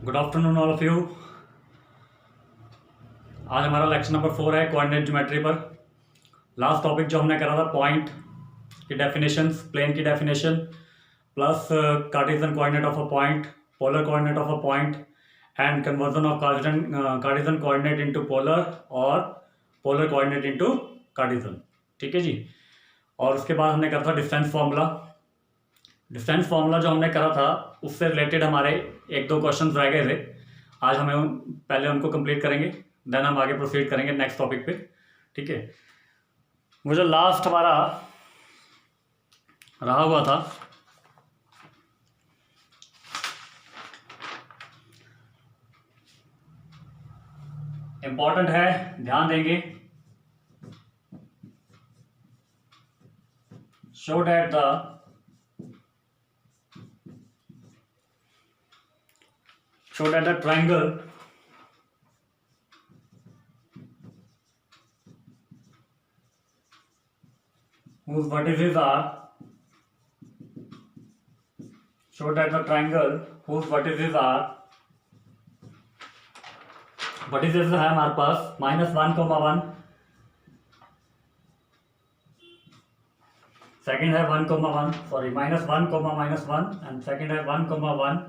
Good afternoon all of you. आज हमारा lecture number 4 है कोऑर्डिनेट ज्योमेट्री पर। लास्ट टॉपिक जो हमने करा था पॉइंट की डेफिनेशंस, प्लेन की definition, plus Cartesian coordinate of a point, polar coordinate of a point and conversion of Cartesian coordinate into polar और पोलर कोऑर्डिनेट इनटू कार्टेशियन। ठीक है जी। और उसके बाद हमने करा था डिस्टेंस फार्मूला। डिस्टेंस फार्मूला जो हमने करा था उससे रिलेटेड हमारे एक दो क्वेश्चन रह गए थे। आज हमें पहले उनको कंप्लीट करेंगे, देन हम आगे प्रोसीड करेंगे नेक्स्ट टॉपिक पे। ठीक है। वो जो लास्ट हमारा रहा हुआ था इंपॉर्टेंट है, ध्यान देंगे। Show that the triangle whose vertices are show that the triangle whose vertices are vertices है हमारे पास -1,1, सेकेंड है 1,1, सॉरी -1,-1 एंड सेकेंड है 1,1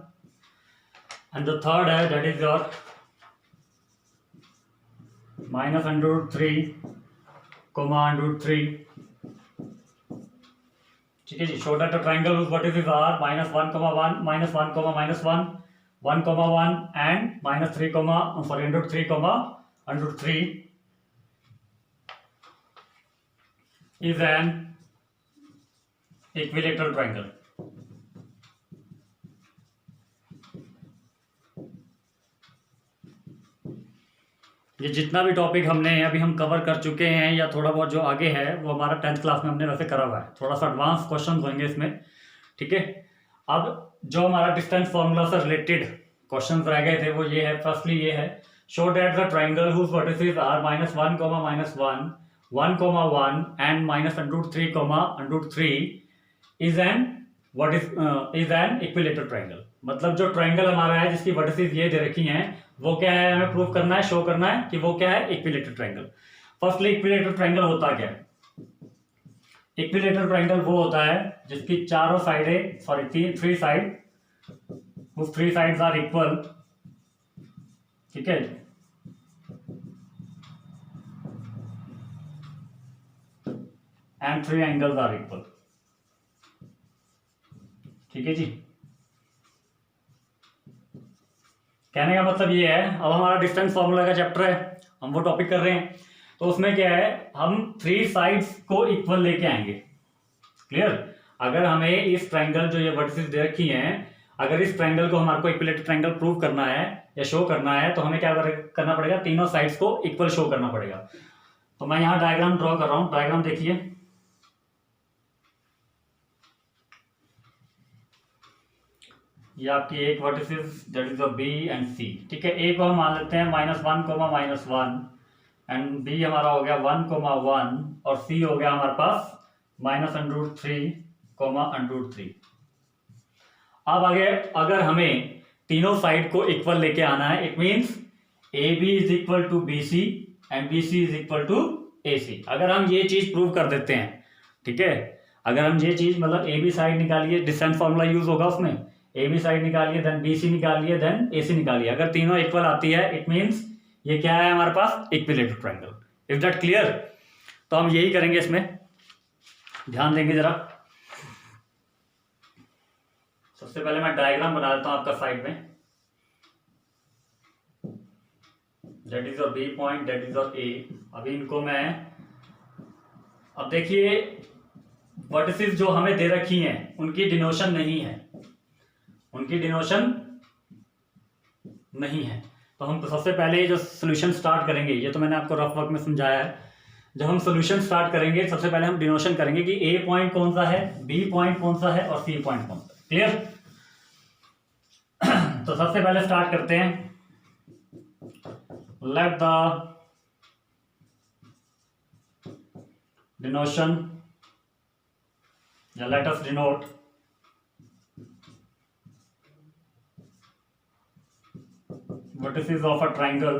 एंड द थर्ड है दैट इज योर -√3, √3। ठीक है जी। Show that the triangle whose vertices are -1,1, -1, -1,1 and -3, √3, is an equilateral triangle। ये जितना भी टॉपिक हमने अभी हम कवर कर चुके हैं या थोड़ा बहुत जो आगे है वो हमारा 10th क्लास में हमने वैसे करा हुआ है। थोड़ा सा एडवांस क्वेश्चन होंगे इसमें। ठीक है। अब जो हमारा डिस्टेंस फार्मूला से रिलेटेड क्वेश्चन रह गए थे वो ये है। फर्स्टली ये है, show that the triangle whose vertices are -1, -1, 1,1 and -√3, √3 is an equilateral triangle। मतलब जो ट्रायंगल हमारा है जिसकी वर्टिसेस ये दे रखी हैं वो क्या है, हमें प्रूव करना है, शो करना है कि वो क्या है, equilateral triangle. Firstly equilateral triangle होता क्या है? इक्विलेटरल ट्रायंगल वो होता है जिसकी चारों साइडें, sorry three sides are equal. ठीक है। And 3 angles are equal. ठीक है जी। कहने का मतलब ये है, अब हमारा डिस्टेंस फार्मूला का चैप्टर है, हम वो टॉपिक कर रहे हैं, तो उसमें क्या है, हम 3 साइड्स को इक्वल लेके आएंगे। क्लियर? अगर हमें इस ट्रायंगल जो ये वर्टिसेस दे रखी हैं, अगर इस ट्रायंगल को हमारे को इक्विलेटरल ट्रायंगल प्रूव करना है या शो करना है तो हमें क्या करना पड़ेगा, तीनों साइड्स को इक्वल शो करना पड़ेगा। तो मैं यहाँ डायग्राम ड्रॉ कर रहा हूँ। डायग्राम देखिए, ये आपकी एक vertices that is B and C. ठीक है। ए को हम मान लेते हैं -1, -1 एंड बी हमारा हो गया 1,1 और सी हो गया हमारे पास -√3, √3। अब आगे अगर हमें तीनों साइड को इक्वल लेके आना है, it means A B is equal to B C and B C is equal to A C. अगर हम ये चीज प्रूव कर देते हैं, ठीक है, अगर हम ये चीज मतलब ए बी साइड निकालिए, डिस्टेंस फार्मूला यूज होगा उसमें, ए बी साइड निकालिए, देन बी सी निकालिए, देन ए सी निकालिए, अगर तीनों इक्वल आती है इट मीन्स ये क्या है हमारे पास, equilateral triangle. Is that clear? तो हम यही करेंगे इसमें, ध्यान देंगे जरा। सबसे पहले मैं डायग्राम बना देता हूं आपका साइड में। That is your B point, that is your A. अभी इनको मैं, अब देखिए वर्टिसेस जो हमें दे रखी हैं उनकी डिनोशन नहीं है, उनकी डिनोशन नहीं है। तो हम तो सबसे पहले जो सोल्यूशन स्टार्ट करेंगे, ये तो मैंने आपको रफ वर्क में समझाया है, जब हम सोल्यूशन स्टार्ट करेंगे सबसे पहले हम डिनोशन करेंगे कि ए पॉइंट कौन सा है, बी पॉइंट कौन सा है और सी पॉइंट कौन सा है। क्लियर? तो सबसे पहले स्टार्ट करते हैं। लेट द डिनोशन या late us denote vertices of a triangle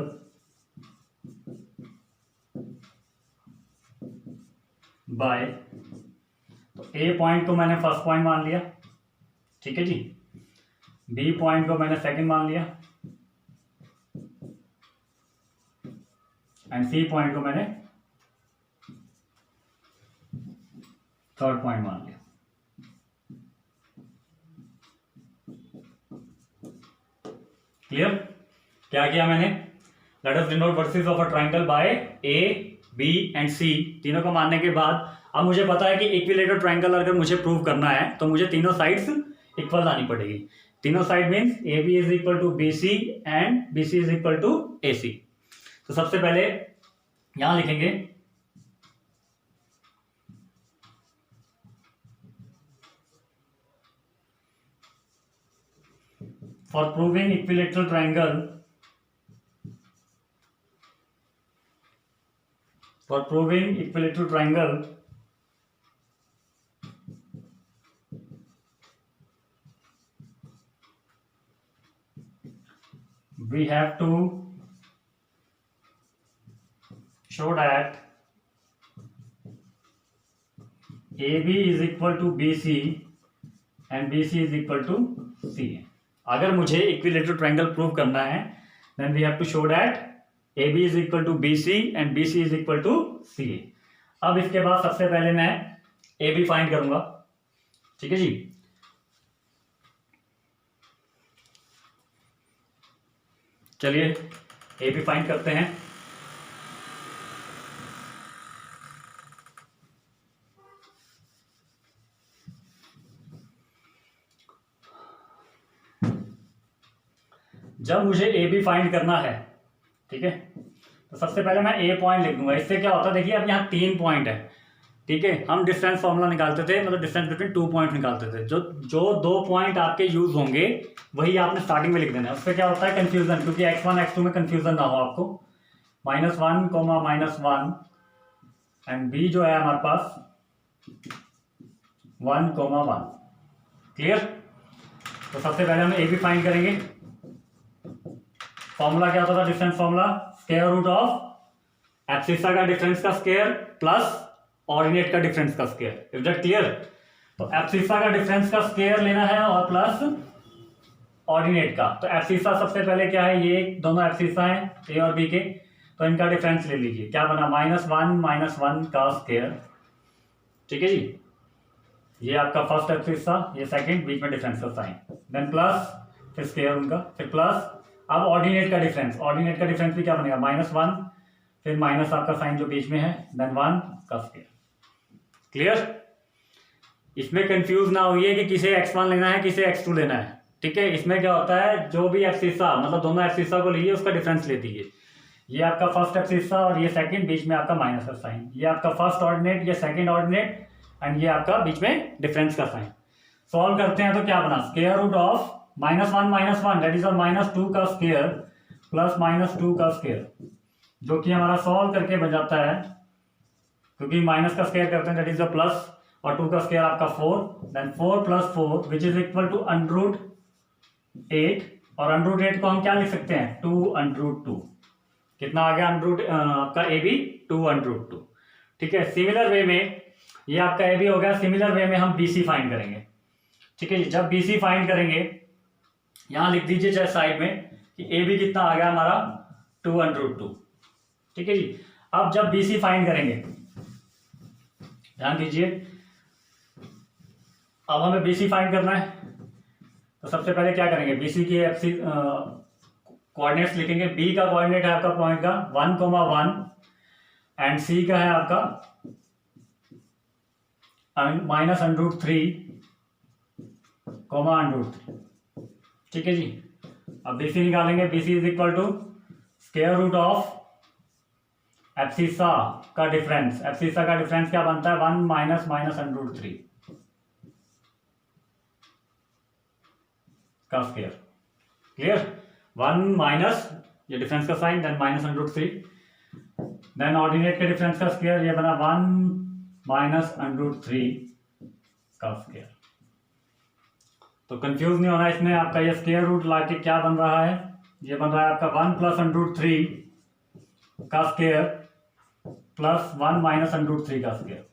by, तो ए पॉइंट को मैंने फर्स्ट पॉइंट मान लिया, ठीक है जी, बी पॉइंट को मैंने सेकंड मान लिया एंड सी पॉइंट को मैंने थर्ड पॉइंट मान लिया। क्लियर? क्या किया मैंने? Let us denote vertices of a triangle by A B and C, तीनों को मानने के बाद अब मुझे पता है कि इक्विलेटरल ट्रायंगल अगर मुझे प्रूव करना है तो मुझे तीनों साइड्स इक्वल लानी पड़ेगी। तीनों side means A B is equal to B C and B C is equal to A C. तो सबसे पहले यहां लिखेंगे for proving equilateral triangle, for proving equilateral triangle we have to show that AB is equal to BC and BC is equal to CA। अगर मुझे equilateral triangle prove करना है then we have to show that AB is equal to BC and BC is equal to CA। अब इसके बाद सबसे पहले मैं AB फाइंड करूंगा, ठीक है जी। चलिए AB फाइंड करते हैं। जब मुझे AB फाइंड करना है, ठीक है, तो सबसे पहले मैं ए पॉइंट लिख दूंगा। इससे क्या होता है, देखिए अब यहाँ 3 पॉइंट है, ठीक है। हम डिस्टेंस फॉर्मूला निकालते थे, मतलब डिस्टेंस बिटवीन 2 पॉइंट निकालते थे। जो 2 पॉइंट आपके यूज होंगे वही आपने स्टार्टिंग में लिख देना है। उससे क्या होता है कंफ्यूजन, क्योंकि x1 x2 में कंफ्यूजन ना हो आपको। -1, -1 एंड b जो है हमारे पास 1, 1। क्लियर? तो सबसे पहले हम ए भी फाइंड करेंगे। फॉर्मूला क्या होता था distance formula? Square root of abscissa का डिफरेंस का स्क्वायर प्लस ऑर्डिनेट का डिफरेंस का स्क्वायर। Is that clear? तो एब्सिसा का डिफरेंस का स्क्वायर लेना है और प्लस ऑर्डिनेट का। तो एब्सिसा सबसे पहले क्या है, ये दोनों एब्सिसा हैं ए और बी के, तो इनका डिफरेंस ले लीजिए। क्या बना? -1 का स्क्वायर, ठीक है जी। ये आपका फर्स्ट एब्सिसा, ये सेकंड, बीच में डिफरेंस का साइन, देन प्लस, फिर स्क्वायर उनका, फिर प्लस। अब ऑर्डिनेट का डिफरेंस, ऑर्डिनेट का डिफरेंस भी क्या बनेगा? -1, फिर माइनस आपका साइन जो बीच में है, देन 1 का स्क्वायर। क्लियर? इसमें कंफ्यूज ना होइए कि किसे x1 लेना है किसे x2 लेना है, ठीक है। इसमें क्या होता है, जो भी एब्सिसा, मतलब दोनों एब्सिसा को लीजिए, उसका डिफरेंस ले दीजिए। ये आपका फर्स्ट एब्सिसा और ये सेकंड, बीच में आपका माइनस का साइन। ये आपका फर्स्ट ऑर्डिनेट, ये सेकंड ऑर्डिनेट एंड ये आपका बीच में डिफरेंस का साइन। सॉल्व करते हैं तो क्या बना? Square root of -1 that is -2 का स्क्वायर प्लस -2 का स्क्वायर, जो कि हमारा सॉल्व करके बन जाता है, क्योंकि माइनस का स्क्वायर करते हैं दैट इज द प्लस, और 2 का स्क्वायर आपका 4, then 4 + 4 which is equal to √8। और √8 को हम क्या लिख सकते हैं? 2√2। कितना आ गया आपका ए बी? 2√2, ठीक है। सिमिलर वे में ये आपका ए बी हो गया। सिमिलर वे में हम बी सी फाइंड करेंगे, ठीक है जी। जब बी सी फाइंड करेंगे, यहां लिख दीजिए चाहे साइड में कि ए बी कितना आ गया हमारा? 2√2, ठीक है जी। अब जब बी सी फाइंड करेंगे, ध्यान दीजिए, अब हमें बी सी फाइंड करना है, तो सबसे पहले क्या करेंगे? बी सी के कोऑर्डिनेट्स लिखेंगे। बी का कोऑर्डिनेट है आपका पॉइंट का 1, 1 एंड सी का है आपका -√3, √3, ठीक है जी। अब BC निकालेंगे। BC is equal to square root of abscissa का डिफरेंस। एब्सिसा का डिफरेंस क्या बनता है? 1 -√3 का स्क्वायर। क्लियर? 1 माइनस ये डिफरेंस का साइन, देन -√3, देन ऑर्डिनेट के डिफरेंस का स्क्वायर, ये बना 1 -√3 का स्क्वायर। तो कंफ्यूज नहीं होना इसमें। आपका ये स्क्वायर रूट लाके क्या बन रहा है? ये बन रहा है आपका 1 प्लस अंडर 3 का स्क्वायर प्लस 1 माइनस अंडर 3 का स्क्वायर।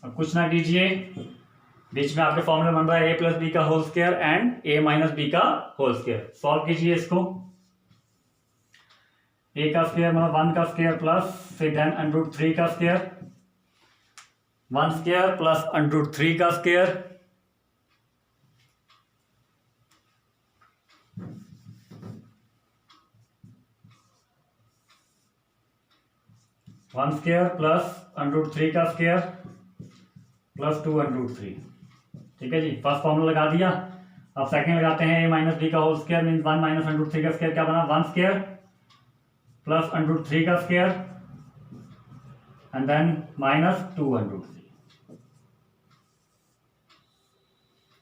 अब कुछ ना कीजिए, बीच में आपके फॉर्मूला बन रहा है a प्लस बी का whole square and a minus B का होल स्क्वायर। सॉल्व कीजिए इसको। a का स्क्वायर मतलब 1 का स्क्वायर प्लस फिर देन अंडर 3 का स्क्वायर, 1 स्क्वायर प्लस अंडर 3 का स्क्वायर, 1 स्क्वायर प्लस अंडर 3 का स्क्वायर प्लस 2 अंडर 3। ठीक है जी, फर्स्ट फॉर्मूला लगा दिया। अब सेकंड लगाते हैं a माइनस बी का whole square mean 1 minus under 3 का स्क्वायर क्या बना 1 स्क्वायर प्लस अंडर 3 का square and then minus 2 under 3।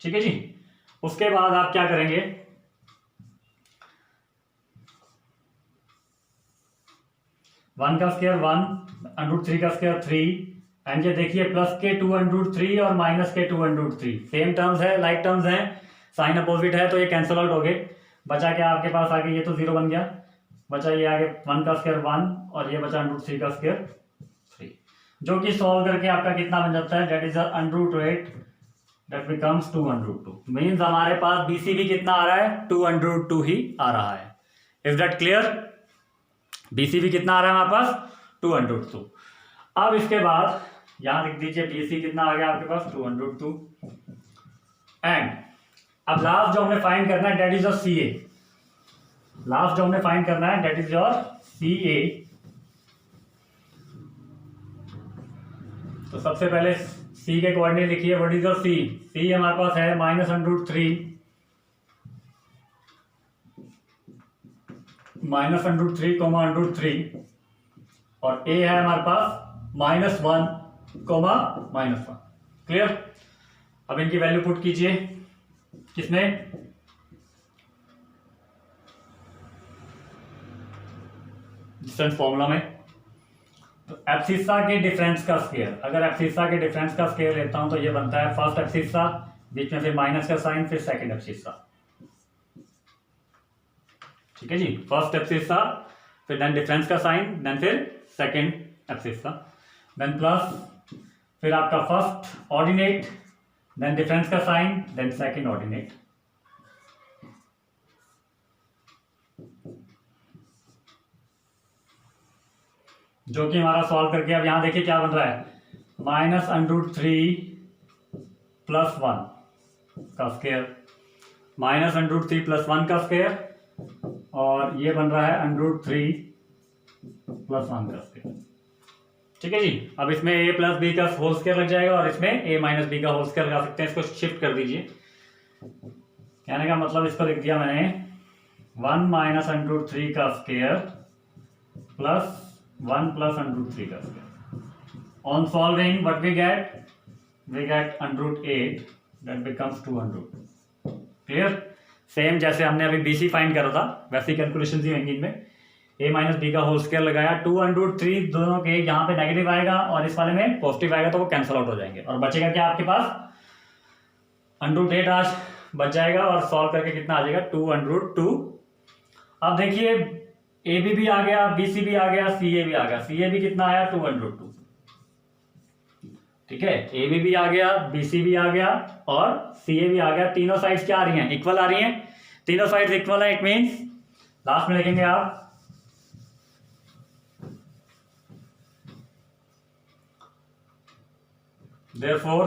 ठीक है जी, उसके बाद आप क्या करेंगे, वन का स्क्वायर 1 अंडर 3 का स्क्वायर 3 एंड ये देखिए प्लस के 2 अंडर 3 और माइनस के 2 अंडर 3 सेम टर्म्स है, लाइक टर्म्स हैं, साइन अपोजिट है तो ये कैंसिल आउट हो गए। बचा क्या आपके पास आगे, ये तो 0 बन गया, बचा ये आगे 1 का स्क्वायर 1 और ये बचा अंडर 3 का स्क्वायर 3, जो कि सॉल्व करके आपका कितना बन जाता है, that is under 8 that becomes 2 अंडर 2। मीन्स हमारे पास बीसी भी कितना आ रहा है 2 अंडर 2 ही आ रहा है। Is that clear? बीसी भी कितना आ रहा है हमारे पास 2 अंडर 2। अब इसके बाद यहां लिख दीजिए बीसी कितना आ गया आपके पास 2 अंडर 2 एंड अब लास्ट जो हमने फाइंड करना है that is your C A. Last जो हमने फाइंड करना है that is your C A. तो सबसे पहले सी के कोऑर्डिनेट लिखिए, what is your C. C हमारे पास है minus under 3 minus under 3 comma under 3 और ए है हमारे पास -1 कोमा -1। क्लियर? अब इनकी वैल्यू पुट कीजिए किसमें, डिफरेंस फॉर्मूला में। तो एब्सिस्सा के डिफरेंस का स्क्वायर, अगर एब्सिस्सा के डिफरेंस का स्क्वायर लेता हूं तो ये बनता है फर्स्ट एब्सिस्सा बीच में फिर माइनस का साइन फिर सेकंड एब्सिस्सा। ठीक है जी, फर्स्ट एब्सिस्सा फिर देन डिफरेंस का साइन देन फिर सेकंड एब्सिस्सा देन प्लस फिर आपका फर्स्ट ऑर्डिनेट देन डिफरेंस का साइन देन सेकंड ऑर्डिनेट। जो कि हमारा सॉल्व करके अब यहां देखिए क्या बन रहा है, माइनस अंडर 3 प्लस 1 का स्क्वायर माइनस अंडर 3 प्लस 1 का स्क्वायर और ये बन रहा है अंडर 3 प्लस 1 का स्क्वायर। ठीक है जी, अब इसमें a प्लस बी का होल स्क्वायर लग जाएगा और इसमें a माइनस बी का होल स्क्वायर लगा सकते हैं। इसको शिफ्ट कर दीजिए। कहने का मतलब इसको लिख दिया मैंने 1 माइनस अंडर 3 का स्क्वायर प्लस 1 प्लस अंडर 3 का square. On solving what we get under 8 that becomes 2 under. Clear? Same जैसे हमने अभी बीसी फाइंड करा था वैसी कैलकुलेशन ही होंगी इनमें। a माइनस बी का होल स्क्वायर लगाया 2 अंडर 3, दोनों के यहाँ पे नेगेटिव आएगा और इस वाले में पॉजिटिव आएगा तो वो कैंसिल आउट हो जाएंगे और बचेगा क्या आपके पास अंडर 8 आज बच जाएगा और सॉल्व करके कितना आ जाएगा 2 अंडर 2। अब देखिए ए बी भी आ गया, बी सी भी आ गया, सी ए भी आ गया। सी ए भी कितना आया 2 अंडर 2। ठीक है, ए बी भी आ गया, बी सी भी आ गया और सी ए भी आ गया। तीनों साइड्स क्या आ रही हैं, इक्वल आ रही हैं। तीनों साइड्स इक्वल है, इट मीन्स लास्ट में लिखेंगे आप therefore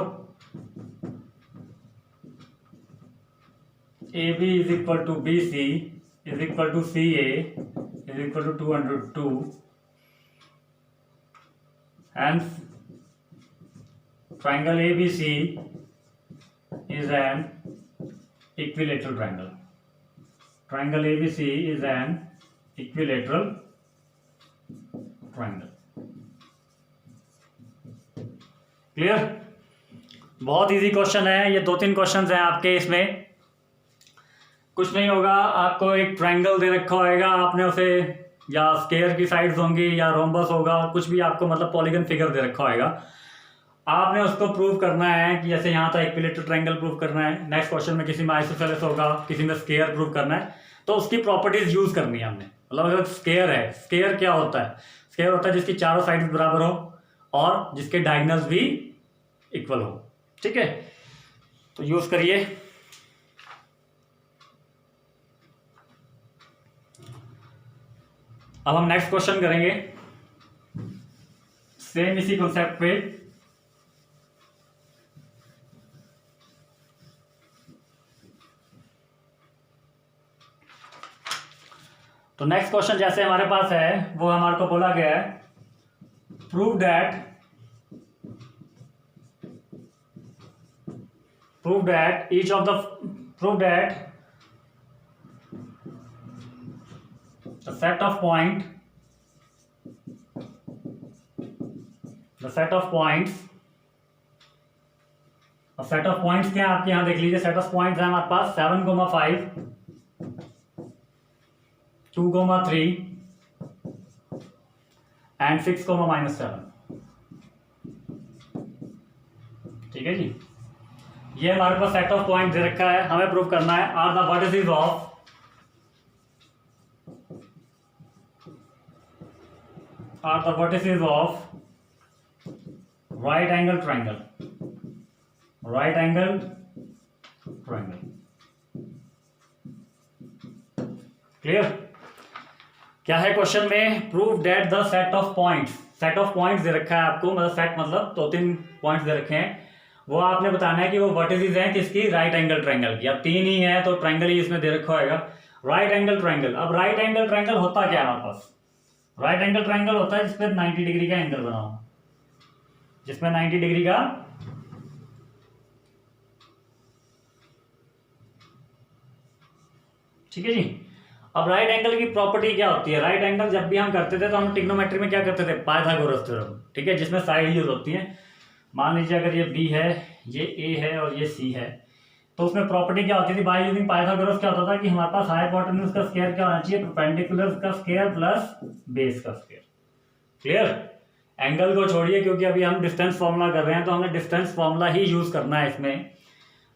AB is equal to BC is equal to CA is equal to 2 under 2, hence triangle ABC is an equilateral triangle. Triangle ABC is an equilateral triangle. Clear? बहुत easy question है ये, 2-3 question हैं आपके। इसमें कुछ नहीं होगा, आपको एक ट्रायंगल दे रखा होगा, आपने उसे या स्क्वायर की साइड्स होंगी या रोम्बस होगा, कुछ भी आपको मतलब पॉलीगन फिगर दे रखा होगा। आपने उसको प्रूव करना है कि जैसे यहाँ था इक्विलेटरल ट्रायंगल प्रूव करना है, नेक्स्ट क्वेश्चन में किसी में आइसोसेलेस होगा, किसी में स्क्वायर प्रूव करना है, तो उसकी प्रॉपर्टीज यूज करनी है हमने। मतलब अगर स्क्वायर है, स्क्वायर क्या होता है? स्क्वायर होता है जिसकी चारों साइड बराबर हो और जिसके डायगोनल्स भी इक्वल हो। ठीक है, तो यूज करिए। अब हम नेक्स्ट क्वेश्चन करेंगे सेम इसी कॉन्सेप्ट पे। तो नेक्स्ट क्वेश्चन जैसे हमारे पास है वो हमारे को बोला गया है prove that each of the prove that the set of points क्या आपके यहां देख लीजिए, सेट ऑफ पॉइंट्स है हमारे पास 7,5 2,3 एंड 6,-7। ठीक है जी, ये हमारे पास सेट ऑफ पॉइंट दे रखा है, हमें प्रूव करना है are the vertices of right angle triangle. Clear? क्या है क्वेश्चन में? Prove that the set of points दे रखा है आपको, मतलब सेट मतलब 2-3 पॉइंट्स दे रखे हैं, वो आपने बताना है कि वो वर्टिसेस हैं किसकी? राइट एंगल ट्रायंगल की। अब 3 ही है तो ट्रायंगल ही इसमें दे रखा होगा, राइट एंगल ट्रायंगल। अब राइट एंगल ट्रायंगल होता क्या है हमारे पास? राइट एंगल ट्रायंगल होता है जिसपे 90 डिग्री का एंगल बना हो, जिसमें 90 डिग्री का ठीक है जी। अब राइट एंगल की प्रॉपर्टी क्या होती है? राइट एंगल जब भी हम करते थे तो हम ट्रिग्नोमेट्री में क्या करते थे? Pythagoras theorem. ठीक है, जिसमें साइड यूज होती है। मान लीजिए अगर ये बी है, ये ए है और ये सी है, तो उसमें प्रॉपर्टी क्या होती थी? बाय यूजिंग पाइथागोरस क्या होता था कि हमारे पास हाइपोटेन्यूज का स्क्वायर क्या होना चाहिए? परपेंडिकुलर का स्क्वायर प्लस बेस का स्क्वायर। क्लियर? एंगल को छोड़िए, क्योंकि अभी हम डिस्टेंस फॉर्मूला कर रहे हैं तो हमें डिस्टेंस फॉर्मूला ही यूज करना है इसमें।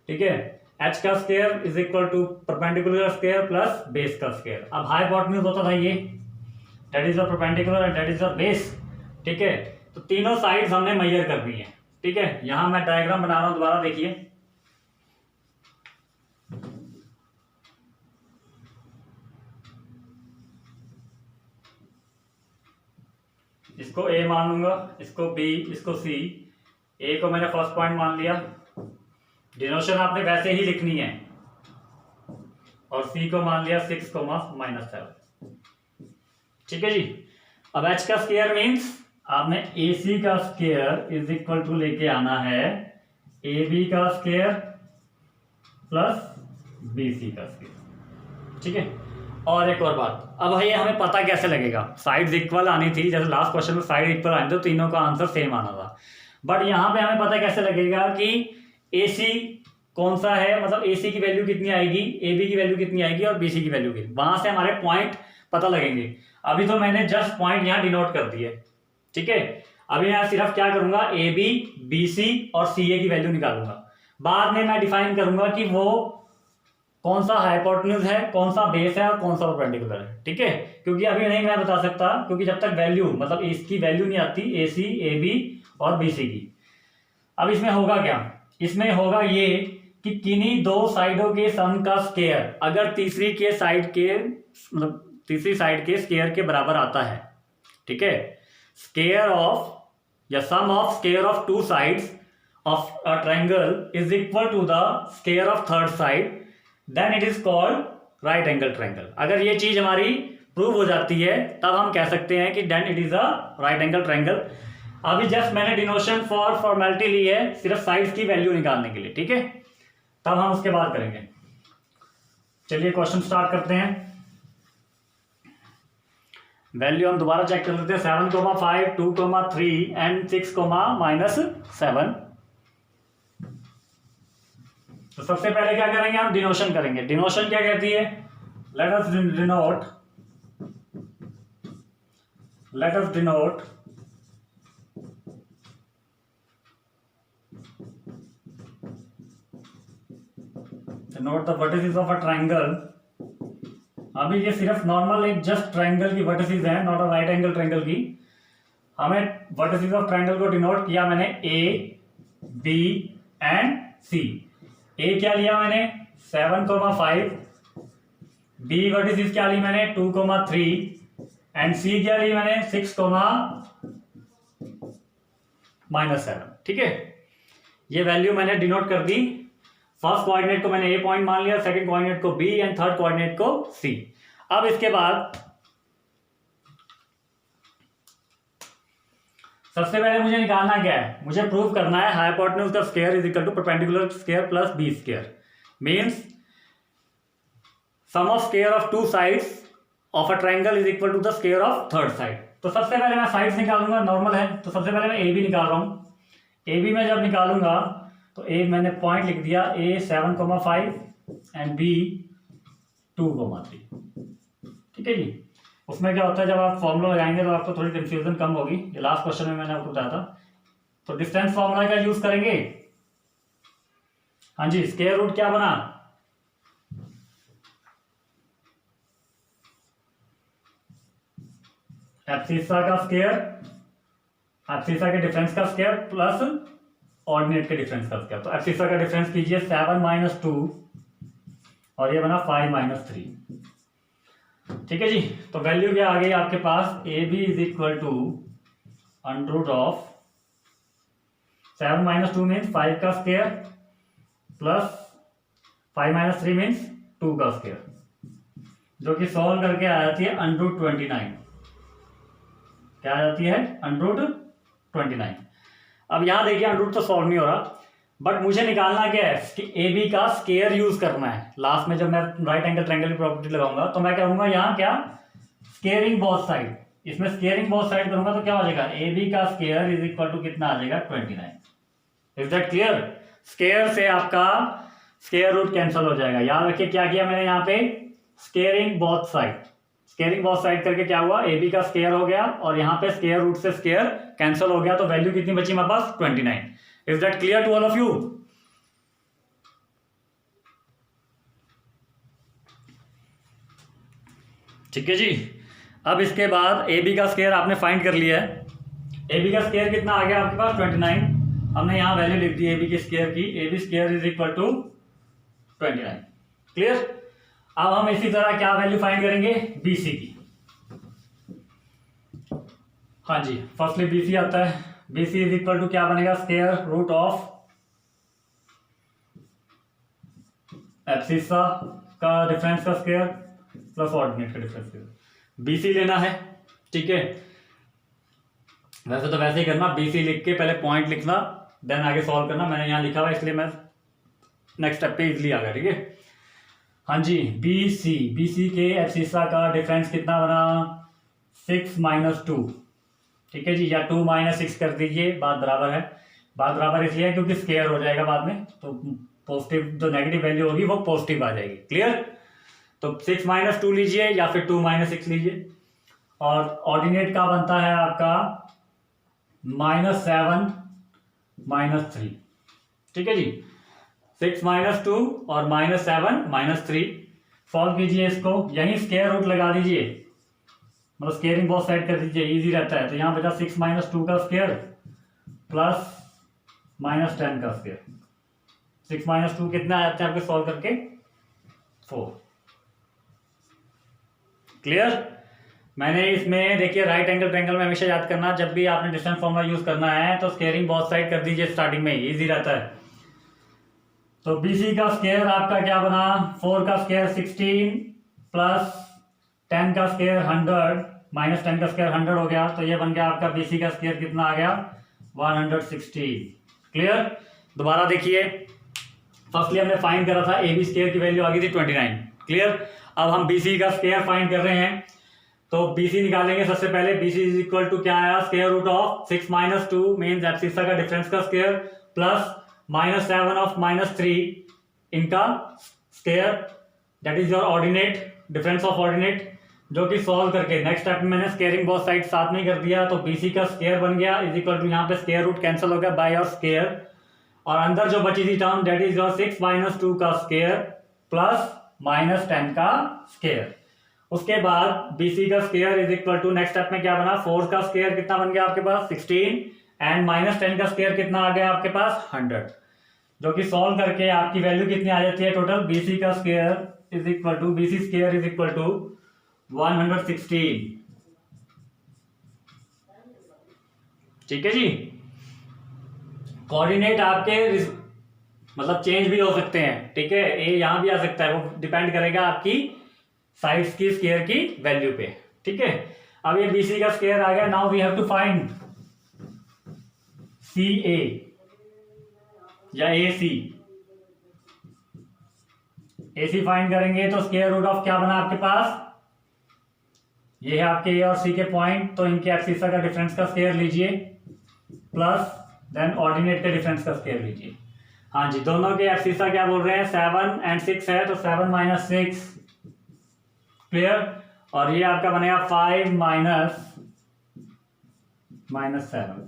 ठीक है, एच का square is equal to perpendicular square plus base का स्क्वायर। अब हाइपोटेन्यूज होता था ये, that is the perpendicular and that is the base. ठीक है, तो तीनों साइड्स हमने मेजर करनी है। ठीक है, यहां मैं डायग्राम बना रहा हूं, दोबारा देखिए। इसको ए मान लूंगा, इसको बी, इसको सी। ए को मैंने फर्स्ट पॉइंट मान लिया, डिनोशन आपने वैसे ही लिखनी है, और सी को मान लिया 6,-7। ठीक है जी। अब एच का स्क्वायर मीन्स आपने ए सी का स्क्वायर इज इक्वल टू लेके आना है ए बी का स्क्वायर प्लस बी सी का स्क्वायर। ठीक है, और एक और बात, अब भाई हमें पता कैसे लगेगा? साइड्स इक्वल आनी थी, जैसे लास्ट क्वेश्चन में साइड इक्वल आनी थी तो तीनों का आंसर सेम आना था। बट यहाँ पे हमें पता कैसे लगेगा कि ए सी कौन सा है, मतलब ए सी की वैल्यू कितनी आएगी, ए बी की वैल्यू कितनी आएगी और बी सी की वैल्यू कितनी, वहां से हमारे पॉइंट पता लगेंगे। अभी तो मैंने जस्ट पॉइंट यहाँ डिनोट कर दिए। ठीक है, अभी मैं सिर्फ क्या करूंगा? ए बी, बी सी और सी ए की वैल्यू निकालूंगा। बाद में मैं डिफाइन करूंगा कि वो कौन सा हाइपोटेन्यूज है, कौन सा बेस है और कौन सा परपेंडिकुलर है। ठीक है, क्योंकि अभी नहीं मैं बता सकता, क्योंकि जब तक वैल्यू मतलब इसकी वैल्यू नहीं आती, ए सी, ए बी और बी सी की। अब इसमें होगा क्या? इसमें होगा ये कि किन्हीं दो साइडों के सम का स्क्वायर अगर तीसरी साइड के स्क्वायर के बराबर आता है। ठीक है, स्क्वायर ऑफ या sum of square of two sides of a triangle is equal to the square of third side, then it is called right angle triangle. अगर ये चीज हमारी प्रूव हो जाती है तब हम कह सकते हैं कि then it is a right angle triangle. अभी जस्ट मैंने डिनोशन फॉर फॉर्मेलिटी ली है, सिर्फ साइड्स की वैल्यू निकालने के लिए। ठीक है, तब हम उसके बाद करेंगे। चलिए क्वेश्चन स्टार्ट करते हैं। वैल्यू हम दोबारा चेक कर लेते हैं, 7,5 2,3 एंड 6,-7। तो सबसे पहले क्या करेंगे? हम डिनोशन करेंगे। डिनोशन क्या कहती है? Late us denote note the vertices of a triangle. अभी ये सिर्फ नॉर्मल एक जस्ट ट्राइंगल की वर्टिसेस हैं, not a right angle triangle की। हमें वर्टिसेस ऑफ ट्राइंगल को डिनोट किया मैंने ए, बी एंड सी। ए क्या लिया मैंने 7,5, बी वर्टिसेस क्या ली मैंने 2,3 एंड सी क्या ली मैंने 6,-7। ठीक है, ये वैल्यू मैंने डिनोट कर दी। फर्स्ट कोऑर्डिनेट को मैंने ए पॉइंट मान लिया, सेकंड कोऑर्डिनेट को बी एंड थर्ड कोऑर्डिनेट को सी। अब इसके बाद सबसे पहले मुझे निकालना क्या है, मुझे प्रूव करना है हाइपोटेन्यूज का square is equal to perpendicular square plus B square. Means sum of square of two sides of a triangle is equal to the square of third side. तो सबसे पहले मैं साइड्स निकालूंगा, नॉर्मल है तो सबसे पहले मैं ए बी निकाल रहा हूं। ए बी में जब निकालूंगा तो ए मैंने पॉइंट लिख दिया, ए 7,5 एंड बी 2,3। ठीक है जी। उसमें क्या होता है, जब आप फॉर्मूला लगाएंगे तो आपको थोड़ी कंफ्यूजन कम होगी। ये लास्ट क्वेश्चन में मैंने आपको बताया था। तो डिस्टेंस फॉर्मूला का यूज करेंगे। हाँ जी, स्क्वायर रूट क्या बना, एब्सिसा का स्क्वायर, एब्सिसा के डिफरेंस का स्क्वायर प्लस ऑर्डिनेट के डिफरेंस का स्क्वायर। तो एब्सिसा का डिफरेंस कीजिए 7 - 2 और ये बना 5 - 3। ठीक है जी। तो वैल्यू क्या आ गई आपके पास, A B is equal to under of 7 - 2 means 5 का स्क्वायर प्लस 5 - 3 मीन्स 2 का स्क्वायर, जो कि सॉल्व करके आ जाती है √29। क्या आ जाती है √29। अब यहां देखिए अंडरूट तो सॉल्व नहीं हो रहा, बट मुझे निकालना क्या है कि ए बी का स्क्वायर यूज करना है। लास्ट में जब मैं राइट एंगल ट्रायंगल की प्रॉपर्टी लगाऊंगा तो मैं कहूंगा यहाँ क्या, स्क्वायरिंग बोथ साइड। इसमें स्क्वायरिंग बोथ साइड करूंगा तो क्या हो जाएगा, ए बी का स्क्वायर इज इक्वल टू कितना आ जाएगा 29। Is that clear. स्क्वायर से आपका स्क्वायर रूट कैंसिल हो जाएगा। याद रखिए क्या किया मैंने यहाँ पे, squaring both side. Squaring both side करके क्या हुआ, ए बी का स्क्वायर हो गया और यहाँ पे स्क्वायर रूट से स्क्वायर कैंसिल हो गया, तो वैल्यू कितनी बची हमारे पास 29। Is that clear to all of you. ठीक है जी। अब इसके बाद ए बी का स्क्वायर आपने फाइंड कर लिया है। ए बी का स्क्वायर कितना आ गया आपके पास 29। हमने यहाँ वैल्यू लिख दी ए बी के स्क्वायर की, A B square is equal to 29। Clear. अब हम इसी तरह क्या वैल्यू फाइंड करेंगे, बी सी की। हाँ जी, फर्स्टली बी सी आता है। B C is equal to क्या बनेगा, स्क्वायर रूट ऑफ एब्सिसा का डिफरेंस का स्क्वायर प्लस ऑर्डिनेट का डिफरेंस का। बी सी लेना है। ठीक है, वैसे तो वैसे ही करना, बी सी लिख के पहले पॉइंट लिखना देन आगे सॉल्व करना। मैंने यहाँ लिखा हुआ इसलिए मैं नेक्स्ट स्टेप पे इजली आ गया। ठीक है। हाँ जी, बी सी के एब्सिसा का डिफरेंस कितना बना 6 - 2। ठीक है जी, या 2 - 6 कर दीजिए, बात बराबर है। बात बराबर इसलिए है क्योंकि स्क्वायर हो जाएगा बाद में, तो पॉजिटिव जो नेगेटिव वैल्यू होगी वो पॉजिटिव आ जाएगी। क्लियर। तो 6 - 2 लीजिए या फिर 2 - 6 लीजिए, और ऑर्डिनेट का बनता है आपका -7 - 3। ठीक है जी, 6 - 2 और -7 - 3 सॉल्व कीजिए इसको। यहीं स्क्वायर रूट लगा दीजिए, मतलब स्क्वायरिंग बोथ साइड कर दीजिए, इजी रहता है। तो यहाँ बचा 6 - 2 का स्क्वायर प्लस -10 का स्क्वायर। 6 - 2 कितना आते हैं आपके सॉल्व करके 4। क्लियर। मैंने इसमें देखिए राइट एंगल ट्रायंगल में हमेशा याद करना, जब भी आपने डिस्टेंस फॉर्मूला यूज करना है तो स्क्वायरिंग बोथ साइड कर दीजिए स्टार्टिंग में, इजी रहता है। तो BC का स्क्वायर आपका क्या बना, 4 का स्क्वायर 16 प्लस 10 का स्क्वायर 100 माइनस 10 का स्क्वायर 100 हो गया। तो ये बन गया आपका BC का स्क्वायर कितना आ गया 116। क्लियर। दोबारा देखिए, फर्स्टली हमने फाइंड करा था AB स्क्वायर की वैल्यू आ गई थी 29। क्लियर। अब हम BC का स्क्वायर फाइंड कर रहे हैं, तो BC निकालेंगे सबसे पहले। BC इज इक्वल टू क्या आया, square root of 6 - 2 means abscissa का डिफरेंस का स्क्वायर प्लस -7 ऑफ -3 इनका square, that is your ordinate, difference of ordinate, जो कि सॉल्व करके नेक्स्ट स्टेप में मैंने स्क्वायरिंग बोथ साइड साथ में कर दिया। तो BC का स्क्वायर बन गया इज इक्वल टू, यहाँ पे स्क्वायर रूट कैंसिल हो गया बाय योर स्क्वायर, और अंदर जो बची थी टर्म दैट इज योर 6 - 2 का स्क्वायर प्लस -10 का स्क्वायर। उसके बाद BC का square is equal to, next step में क्या बना, 4 का स्क्वायर कितना बन गया आपके पास 16 एंड -10 का स्क्वायर कितना आ गया आपके पास 100, जो कि सॉल्व करके आपकी वैल्यू कितनी आ जाती है टोटल, BC का square is equal to, BC square is equal to 116। ठीक है जी। कोऑर्डिनेट आपके मतलब चेंज भी हो सकते हैं, ठीक है, ए यहां भी आ सकता है, वो डिपेंड करेगा आपकी साइड्स की स्क्वायर की वैल्यू पे। ठीक है, अब ये BC का स्क्वायर आ गया। Now we have to find CA या AC। AC फाइंड करेंगे तो स्क्वायर रूट ऑफ क्या बना आपके पास, ये है आपके A और C के पॉइंट, तो इनके एक्सिस का डिफरेंस का स्क्वायर लीजिए प्लस देन ऑर्डिनेट के डिफरेंस का स्क्वायर लीजिए। हाँ जी, दोनों के एक्सिस क्या बोल रहे हैं, 7 and 6 है, तो 7 - 6 क्लियर, और ये आपका बनेगा 5 - -7,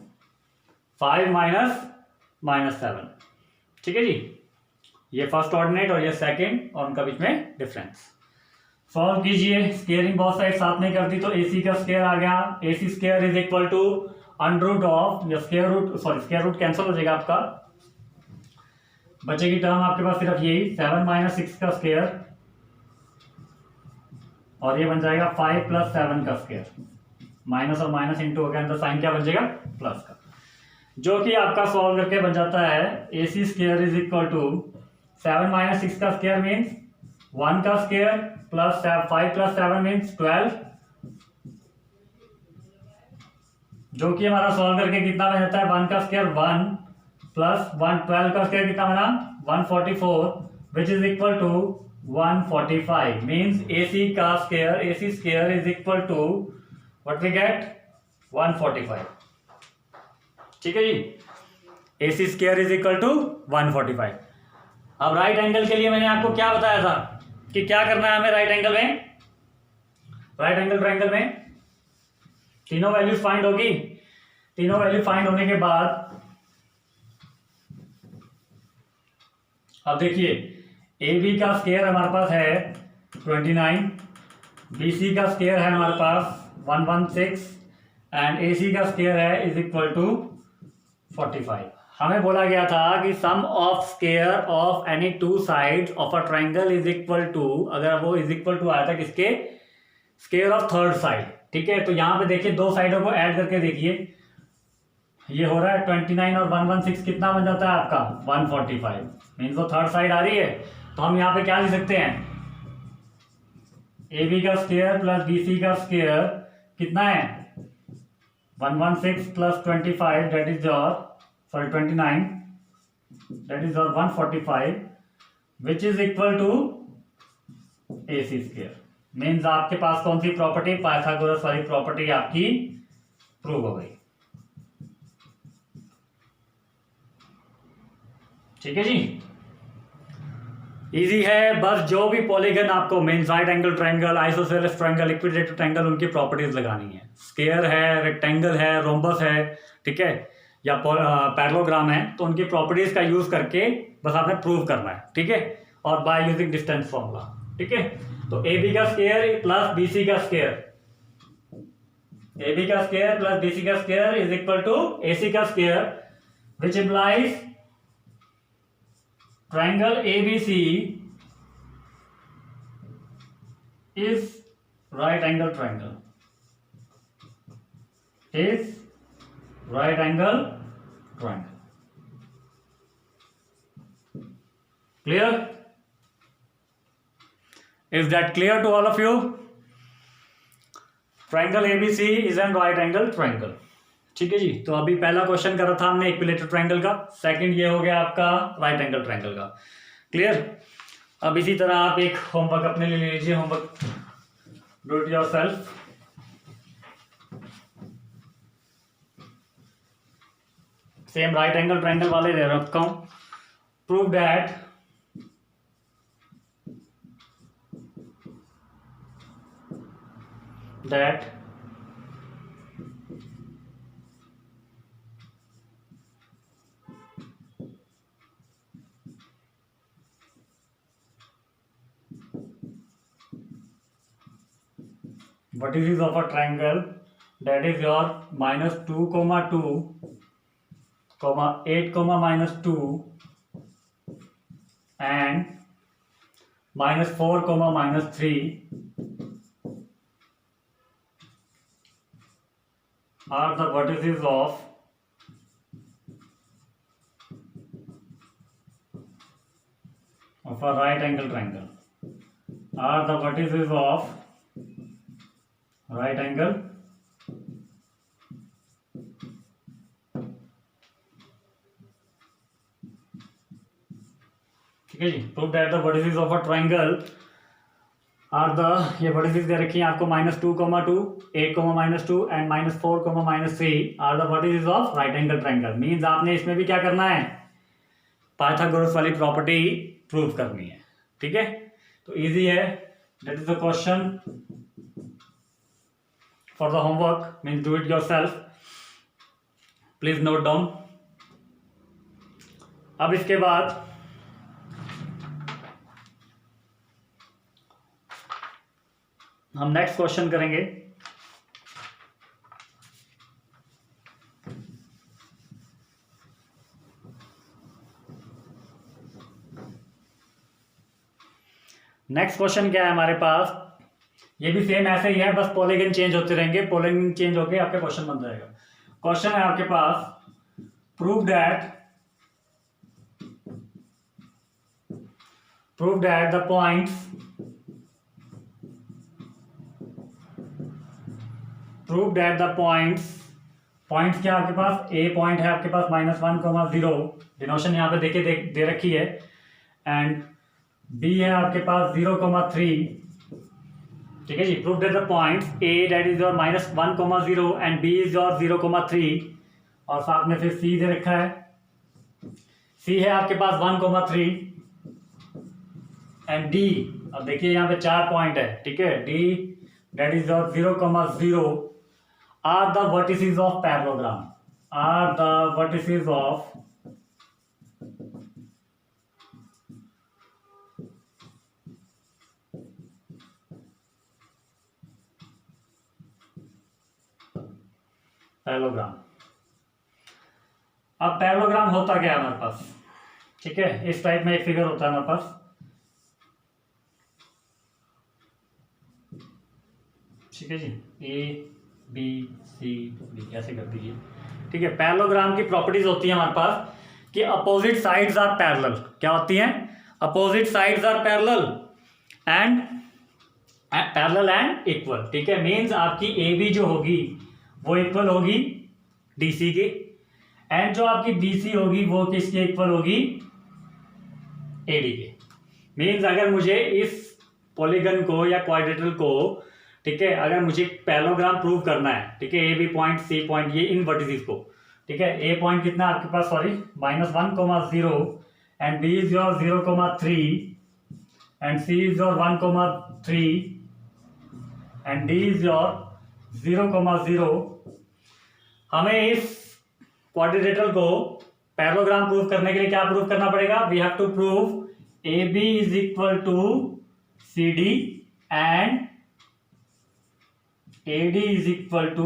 5 - -7। ठीक है जी, ये फर्स्ट ऑर्डिनेट और ये सेकंड, और उनका बीच में डिफरेंस सॉल्व कीजिए। स्क्वायरिंग बहुत साइड साथ में कर दी, तो AC का स्क्वायर आ गया, AC square is equal to under root of, या square root, sorry square root cancel हो जाएगा आपका, बचेगी टर्म आपके पास सिर्फ यही 7 - 6 का स्क्वायर, और ये बन जाएगा 5 + 7 का स्क्वायर, माइनस और माइनस इंटू हो गया, अंदर साइन क्या बन जाएगा प्लस का, जो कि आपका सॉल्व करके बन जाता है AC square is equal to 7 - 6 का स्क्वायर मीन्स 1 का स्क्वायर प्लस 5 + 7 मीन्स 12, जो कि हमारा सॉल्व करके कितना बन जाता है, 1 का स्क्वायर 1 प्लस 1, 12 का स्क्वायर कितना बना 144, which is equal to 145, means AC square is equal to what we get 145। ठीक है जी, AC square is equal to 145। अब राइट एंगल के लिए मैंने आपको क्या बताया था कि क्या करना है हमें राइट एंगल में, राइट एंगल ट्रायंगल में तीनों वैल्यूज फाइंड होगी। तीनों वैल्यू फाइंड होने के बाद अब देखिए AB का स्क्वायर हमारे पास है 29, BC का स्क्वायर है हमारे पास 116 एंड AC का स्क्वायर है इज इक्वल टू 45। हमें बोला गया था कि sum of square of any two sides of a triangle is equal to, अगर वो इज इक्वल टू आया था किसके, स्क्वायर ऑफ थर्ड साइड। ठीक है, तो यहां पे देखिए दो साइडों को ऐड करके देखिए, ये हो रहा है 29 और 116 कितना बन जाता है आपका 145, मीन्स वो थर्ड साइड आ रही है। तो हम यहाँ पे क्या लिख सकते हैं, AB का स्क्वायर प्लस BC का स्क्वायर कितना है 116 plus 25 that is your, sorry 29 that is your 145 which is equal to AC square. Means आपके पास कौन सी प्रॉपर्टी, पाइथागोरस वाली प्रॉपर्टी आपकी प्रूव हो गई। ठीक है जी, इजी है, बस जो भी पॉलीगन आपको mean right angle triangle, isosceles triangle, equilateral triangle, उनकी प्रॉपर्टीज लगानी है। स्क्वायर है, रेक्टेंगल है, रोम्बस है, ठीक है, या पैरेललोग्राम है, तो उनकी प्रॉपर्टीज का यूज करके बस आपने प्रूव करना है। ठीक है, और बाय यूजिंग डिस्टेंस फॉर्मूला। ठीक है, तो AB का स्क्वायर प्लस BC का स्क्वायर, AB का स्क्वायर प्लस BC का square is equal to AC का square, which implies triangle ABC is right angle triangle, is right angle triangle. Clear? Is that clear to all of you? Triangle ABC is an right angle triangle. ठीक है जी, तो अभी पहला question करा था हमने equilateral triangle का, second ये हो गया आपका राइट एंगल ट्रायंगल का। क्लियर? अब इसी तरह आप एक होमवर्क अपने लिए ले लीजिए, homework do it yourself. Same right angle triangle वाले दे रखा हूं, prove that vertices of a triangle, that is your minus 2 comma 2 comma 8 comma minus 2 and minus 4 comma minus 3 are the vertices of a right angle triangle. Are the vertices of right angle ठीक है जी. Prove that the vertices of a triangle are the, ये vertices दे रखी हैं आपको minus 2 comma 2 8 comma minus 2 and minus 4 comma minus 3 are the vertices of right angle triangle. Means आपने इसमें भी क्या करना है, पाइथागोरस वाली प्रॉपर्टी प्रूव करनी है. ठीक है, तो इजी है. That is the question for the homework, means do it yourself. Please note down. अब इसके बाद हम नेक्स्ट क्वेश्चन करेंगे. नेक्स्ट क्वेश्चन क्या है हमारे पास, ये भी सेम ऐसे ही है, बस पॉलीगन चेंज होते रहेंगे. पॉलीगन चेंज होके आपका क्वेश्चन बन जाएगा. क्वेश्चन है आपके पास, prove that the points prove that the points क्या आपके पास, ए पॉइंट है आपके पास माइनस 1 कोमा 0, डिनोशन यहाँ पे देखिए दे रखी है, एंड बी है आपके पास 0 कोमा 3. ठीक है जी. Prove that the points A that is your minus 1 comma 0 and B is your 0 comma 3, और साथ में फिर सी दे रखा है. सी है आपके पास 1 कोमा 3 एंड डी, अब देखिए यहाँ पे 4 पॉइंट है. ठीक है, D that is your 0 comma 0 are the vertices of parallelogram. Are the vertices of parallelogram. अब पैरेललोग्राम होता क्या है हमारे पास. ठीक है, इस टाइप में एक फिगर होता है हमारे पास. ठीक है जी, ए बी सी डी ऐसे कर दीजिए. ठीक है, पैरेललोग्राम की प्रॉपर्टीज होती है हमारे पास कि अपोजिट साइड्स आर पैरेलल. क्या होती हैं, opposite sides are parallel and equal. ठीक है, मींस आपकी ए बी जो होगी वो इक्वल होगी डी सी के, एंड जो आपकी बी सी होगी वो किसके इक्वल होगी, ए डी के. मींस अगर मुझे इस पॉलीगन को या क्वाड्रेटल को, ठीक है, अगर मुझे पैरेललोग्राम प्रूव करना है, ठीक है, A B point C point ये इन वर्टिसेस को, ठीक है, ए पॉइंट कितना आपके पास, sorry minus 1 comma 0 and B is your 0 comma 3 and C is your 1 comma 3 and D is your 0 comma 0. हमें इस क्वाड्रिलेटरल को पैरेललोग्राम प्रूव करने के लिए क्या प्रूव करना पड़ेगा, we have to prove A B is equal to C D and AD is equal to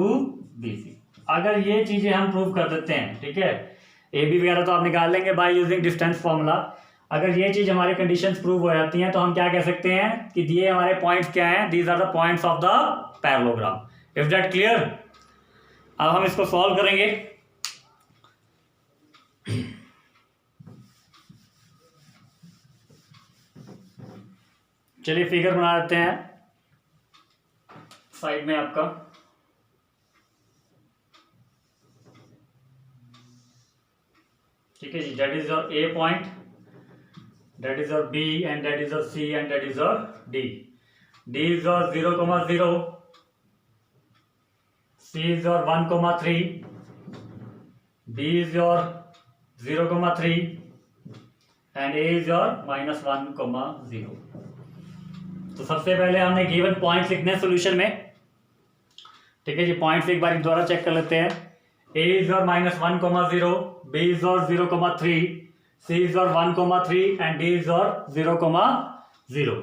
BC. अगर ये चीजें हम प्रूव कर देते हैं, ठीक है, AB वगैरह तो आप निकाल लेंगे बाय यूजिंग डिस्टेंस फॉर्मूला. अगर ये चीज हमारी कंडीशंस प्रूव हो जाती हैं तो हम क्या कह सकते हैं कि दिए हमारे पॉइंट्स क्या हैं, these are the points of the parallelogram. Is that clear. अब हम इसको सॉल्व करेंगे. चलिए फिगर बना देते हैं साइड में आपका. ठीक है जी, that is your A point, that is your B and that is your C and that is your D. D is your 0 comma 0, C is your 1 comma 3, B is your 0 comma 3 and A is your minus 1 comma 0. तो सबसे पहले हमने given points लिखने हैं solution में. ठीक है जी, points एक बार दोबारा चेक कर लेते हैं. A is your minus 1 comma 0, B is your 0 comma 3, C is your 1 comma 3 and D is your 0 comma 0.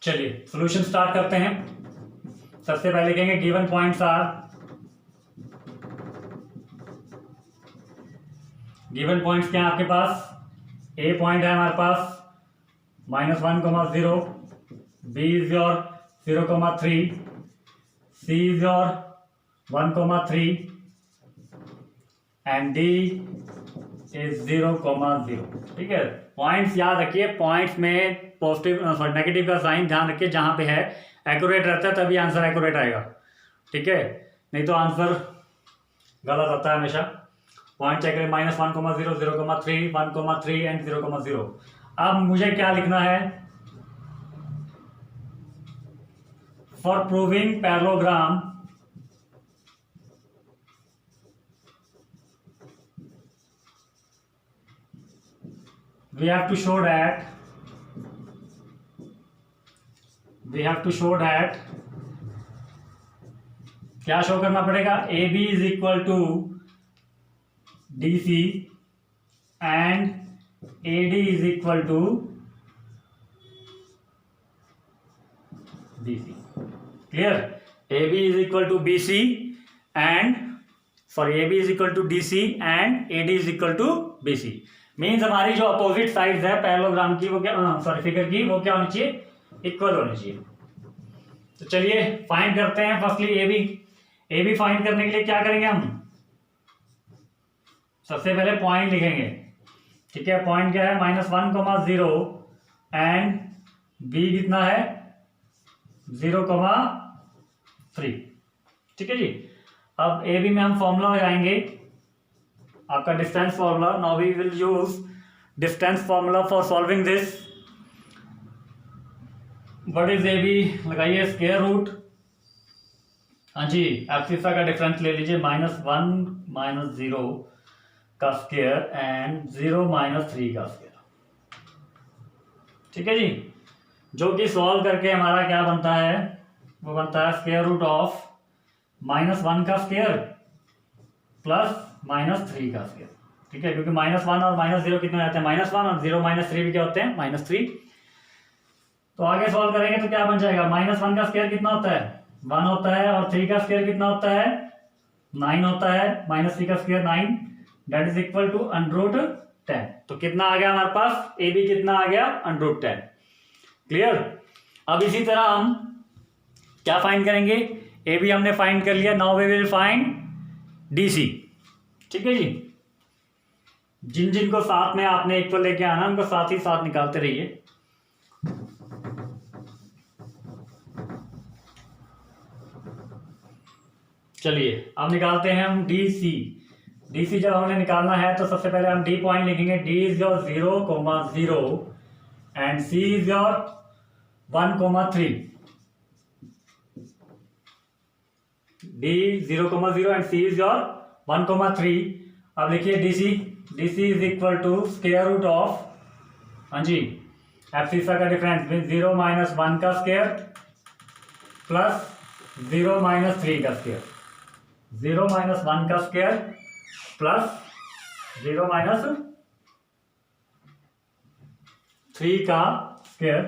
चलिए सॉल्यूशन स्टार्ट करते हैं। सबसे पहले लिखेंगे given points are, given points क्या है आपके पास, ए पॉइंट है हमारे पास -1,0, B is your 0,3, C is your 1,3 and D is 0,0। ठीक है, पॉइंट्स याद रखिए, पॉइंट्स में पॉजिटिव सॉरी नेगेटिव का साइन ध्यान रखिए, जहां पे है एक्यूरेट रहता है तभी आंसर एक्यूरेट आएगा। ठीक है, नहीं तो आंसर गलत आता है हमेशा। पॉइंट चेक करें -1,0, 0,3, 1,3 एंड 0,0। अब मुझे क्या लिखना है, for proving parallelogram we have to show that क्या शो करना पड़ेगा, A B is equal to D C and A D is equal to B C. Clear, A B is equal to B C and sorry A B is equal to D C and A D is equal to B C. Means हमारी जो opposite sides है parallelogram की वो क्या sorry figure की वो क्या होनी चाहिए, इक्वल होनी चाहिए। तो चलिए फाइंड करते हैं। फर्स्टली ए बी फाइंड करने के लिए क्या करेंगे हम, सबसे पहले पॉइंट लिखेंगे। ठीक है, पॉइंट क्या है -1,0 एंड बी कितना है 0,3। ठीक है जी, अब ए बी में हम फॉर्मूला लगाएंगे आपका distance formula. Now we will use distance formula for solving this. What is A B, लगाइए स्क्वायर रूट, हाँ जी एब्सिसा का डिफरेंस ले लीजिए, -1 -0 का स्क्वायर एंड 0 -3 का स्क्वायर। ठीक है जी, जो कि सॉल्व करके हमारा क्या बनता है, वो बनता है स्क्वायर रूट ऑफ -1 का स्क्वायर प्लस -3 का स्क्वायर। ठीक है, क्योंकि -1 और -0 कितने आते हैं, -1 और 0 -3 भी क्या होते हैं, -3। तो आगे सॉल्व करेंगे तो क्या बन जाएगा, -1 का स्क्वायर कितना होता है 1 होता है, और 3 का स्क्वायर कितना होता है 9 होता है, -3 का square 9, that is equal to √10। तो कितना आ गया हमारे पास, ए बी कितना आ गया √10। क्लियर। अब इसी तरह हम क्या फाइंड करेंगे, ए बी हमने फाइंड कर लिया, now we will find D C. ठीक है जी, जिन जिन को साथ में आपने इक्वल लेके आना उनको साथ ही साथ निकालते रहिए। चलिए अब निकालते हैं हम डी सी। डी सी जब हमने निकालना है तो सबसे पहले हम डी पॉइंट लिखेंगे, D is your 0,0 and C is your 1,3। D 0,0 and C is your 1,3। अब लिखिए D C is equal to square root of, हाँ जी एब्सिसा का डिफरेंस मीन 0 -1 का स्क्वायर प्लस 0 -3 का स्क्वायर, 0 -1 का स्क्वायर प्लस 0 -3 का स्क्वायर,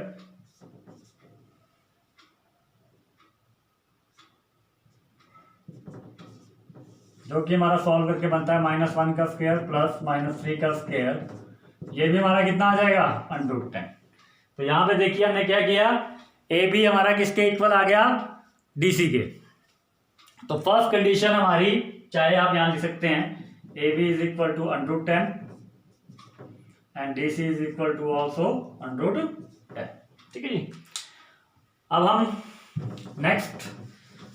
जो कि हमारा सॉल्व करके बनता है -1 का स्क्वायर प्लस -3 का स्क्वायर। ये भी हमारा कितना आ जाएगा √10। तो यहाँ पे देखिए हमने क्या किया, ए बी हमारा किसके इक्वल आ गया, डी सी के। तो फर्स्ट कंडीशन हमारी, चाहे आप यहाँ लिख सकते हैं A B is equal to √10 and D C is equal to also √10। ठीक है जी, अब हम नेक्स्ट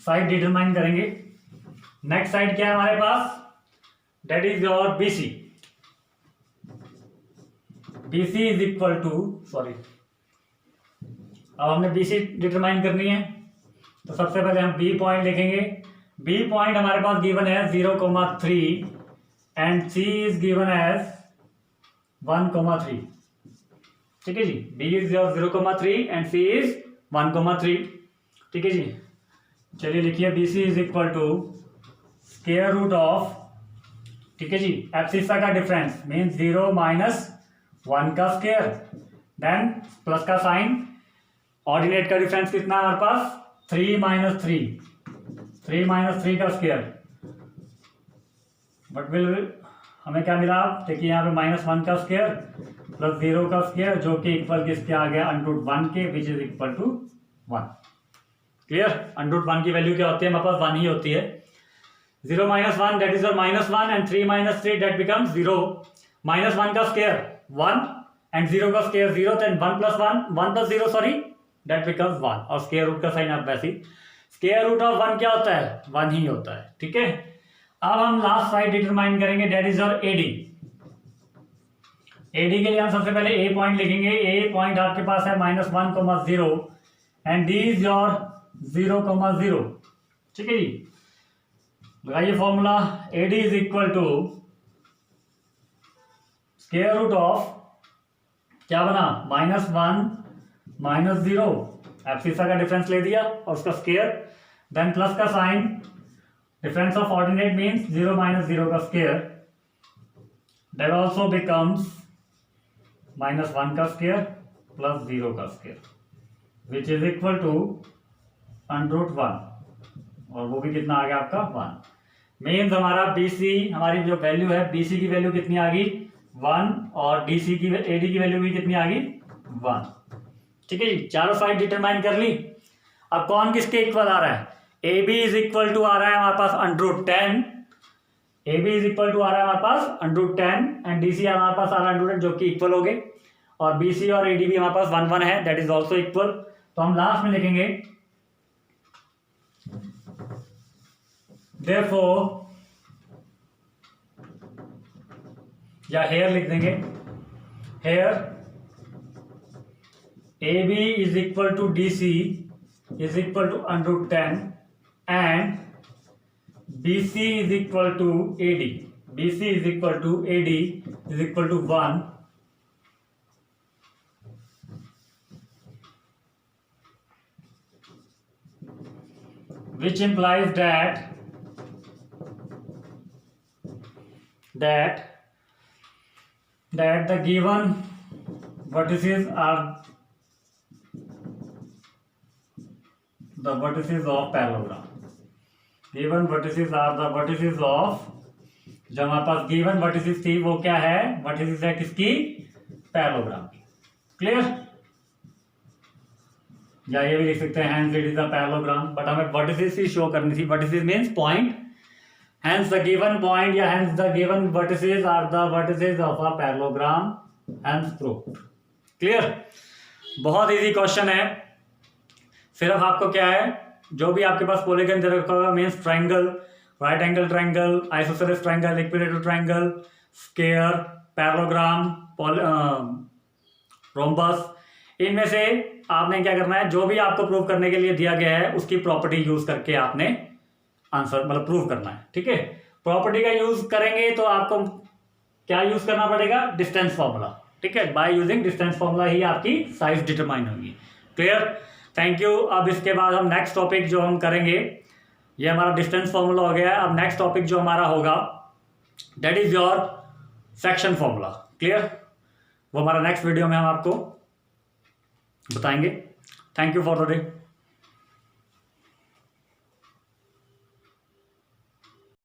साइड डिटरमाइन करेंगे। नेक्स्ट साइड क्या है हमारे पास, that is your B C. B C is equal to sorry, अब हमने बी सी डिटरमाइन करनी है तो सबसे पहले हम बी पॉइंट लिखेंगे। बी पॉइंट हमारे पास गिवन है 0,3 and C is given as 1,3। ठीक है जी, B is your 0,3 and C is 1,3। ठीक है जी, चलिए लिखिए B C is equal to square root of, ठीक है जी एब्सिसा का डिफरेंस मीन 0 -1 का स्क्वायर, देन प्लस का साइन ऑर्डिनेट का डिफरेंस कितना है हमारे पास 3 - 3, 3 - 3 का स्क्वायर, बट विल हमें क्या मिला, देखिए यहाँ पे -1 का स्क्वायर प्लस 0 का स्क्वायर, जो कि इक्वल किसके आ गया √1 के, which is equal to 1। Clear? √1 की वैल्यू क्या होती है हमारे पास 1 ही होती है। 0 - 1 that is your -1 and 3 - 3 that becomes 0। -1 का स्क्वायर 1 एंड 0 का square 0, then 1 + 1 + 0 sorry that becomes 1, और स्क्वायर रूट का साइन आप वैसे ही, स्क्वायर रूट ऑफ 1 क्या होता है 1 ही होता है। ठीक है, अब हम लास्ट साइड डिटरमाइन करेंगे, that is your AD. AD के लिए हम सबसे पहले ए पॉइंट लिखेंगे। ए पॉइंट आपके पास है -1, 0 एंड डी इज योर 0, 0। ठीक है जी, लगाइए formula, AD is equal to square root of क्या बना -1 - 0, एब्सिसा का डिफरेंस ले दिया और उसका स्क्वायर, देन प्लस का sign, difference of ordinate means 0 - 0 का स्क्वायर, दैट ऑल्सो बिकम्स -1 का स्क्वायर प्लस 0 का square, which is equal to √1, और वो भी कितना आ गया आपका 1। मीन्स हमारा BC, हमारी जो वैल्यू है BC की वैल्यू कितनी आ गई 1, और DC की AD की वैल्यू भी कितनी आ गई 1। ठीक है जी, चारों साइड डिटरमाइन कर ली। अब कौन किसके इक्वल आ रहा है, AB इज इक्वल टू आ रहा है हमारे पास √10, AB इज इक्वल टू आ रहा है हमारे पास √10 एंड DC हमारे पास आ रहा है √10, जो कि इक्वल हो गए, और BC और AD भी हमारे पास 1 1 है, दैट इज ऑल्सो इक्वल। तो हम लास्ट में लिखेंगे therefore, या हेयर लिख देंगे, here AB is equal to DC is equal to √10 and BC is equal to AD, BC is equal to AD is equal to 1, which implies that the given vertices are the vertices of parallelogram. Given vertices are the vertices of, जो हमारे पास given vertices थी वो क्या है, vertices है किसकी, parallelogram की। Clear? या ये भी लिख सकते हैं hence it is a parallelogram, but हमें vertices ही शो करनी थी। vertices means point, hence the given point या hence the given vertices are the vertices of a parallelogram, hence proved। Clear? बहुत इजी क्वेश्चन है, सिर्फ आपको क्या है, जो भी आपके पास पॉलीगन दे रखा होगा means triangle, right angle triangle, isosceles triangle, equilateral triangle, square, parallelogram, rhombus, इनमें से आपने क्या करना है, जो भी आपको प्रूव करने के लिए दिया गया है उसकी प्रॉपर्टी यूज करके आपने आंसर मतलब प्रूव करना है। ठीक है, प्रॉपर्टी का यूज करेंगे तो आपको क्या यूज करना पड़ेगा, डिस्टेंस फॉर्मूला। ठीक है, बाय यूजिंग डिस्टेंस फॉर्मूला ही आपकी साइज डिटरमाइन होगी। क्लियर? Thank you. अब इसके बाद हम नेक्स्ट टॉपिक जो हम करेंगे, ये हमारा डिस्टेंस फॉर्मूला हो गया है। अब नेक्स्ट टॉपिक जो हमारा होगा that is your section formula. Clear? वो हमारा नेक्स्ट वीडियो में हम आपको बताएंगे। Thank you for the day.